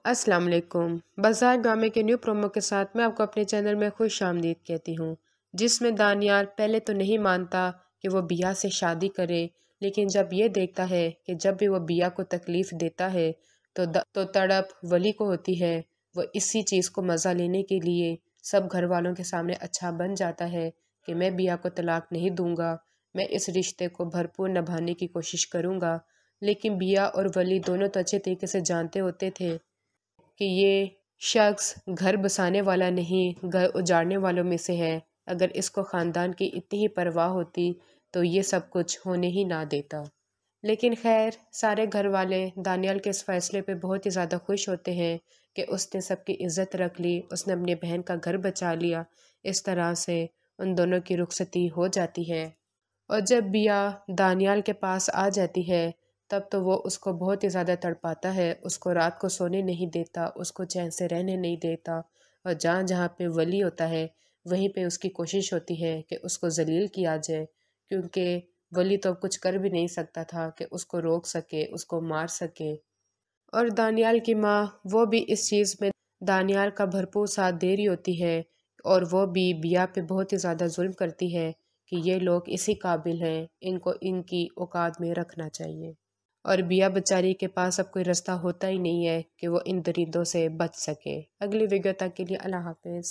السلام علیکم۔ بازار ڈرامے کے نیو پرومو کے ساتھ میں آپ کو اپنے چینل میں خوش آمدید کہتی ہوں، جس میں دانیال پہلے تو نہیں مانتا کہ وہ بیا سے شادی کرے، لیکن جب یہ دیکھتا ہے کہ جب بھی وہ بیا کو تکلیف دیتا ہے تو تڑپ ولی کو ہوتی ہے۔ وہ اسی چیز کو مزہ لینے کے لیے سب گھر والوں کے سامنے اچھا بن جاتا ہے کہ میں بیا کو طلاق نہیں دوں گا، میں اس رشتے کو بھرپور نبھانے کی کوشش کروں گا۔ لیکن بیا اور ولی دونوں تو اچھے طریقے سے جانتے ہوتے تھے کہ یہ شخص گھر بسانے والا نہیں، گھر اجاڑنے والوں میں سے ہے۔ اگر اس کو خاندان کی اتنی ہی پرواہ ہوتی تو یہ سب کچھ ہونے ہی نہ دیتا۔ لیکن خیر، سارے گھر والے دانیال کے اس فیصلے پہ بہت ہی زیادہ خوش ہوتے ہیں کہ اس نے سب کی عزت رکھ لی، اس نے اپنی بہن کا گھر بچا لیا۔ اس طرح سے ان دونوں کی رخصتی ہو جاتی ہے، اور جب بیا دانیال کے پاس آ جاتی ہے تب تو وہ اس کو بہت ہی زیادہ تڑپاتا ہے، اس کو رات کو سونے نہیں دیتا، اس کو چین سے رہنے نہیں دیتا، اور جہاں جہاں پہ ولی ہوتا ہے وہیں پہ اس کی کوشش ہوتی ہے کہ اس کو ذلیل کیا جائے، کیونکہ ولی تو کچھ کر بھی نہیں سکتا تھا کہ اس کو روک سکے، اس کو مار سکے۔ اور دانیال کی ماں وہ بھی اس چیز میں دانیال کا بھرپور ساتھ دے رہی ہوتی ہے، اور وہ بھی بیا پہ بہت ہی زیادہ ظلم کرتی ہے کہ یہ لوگ اسی قابل ہیں، ان کو ان کی اوقات میں رکھنا چاہیے۔ اور بیا بیچاری کے پاس اب کوئی رستہ ہوتا ہی نہیں ہے کہ وہ ان درندوں سے بچ سکے۔ اگلی ویڈیو تک کے لیے اللہ حافظ۔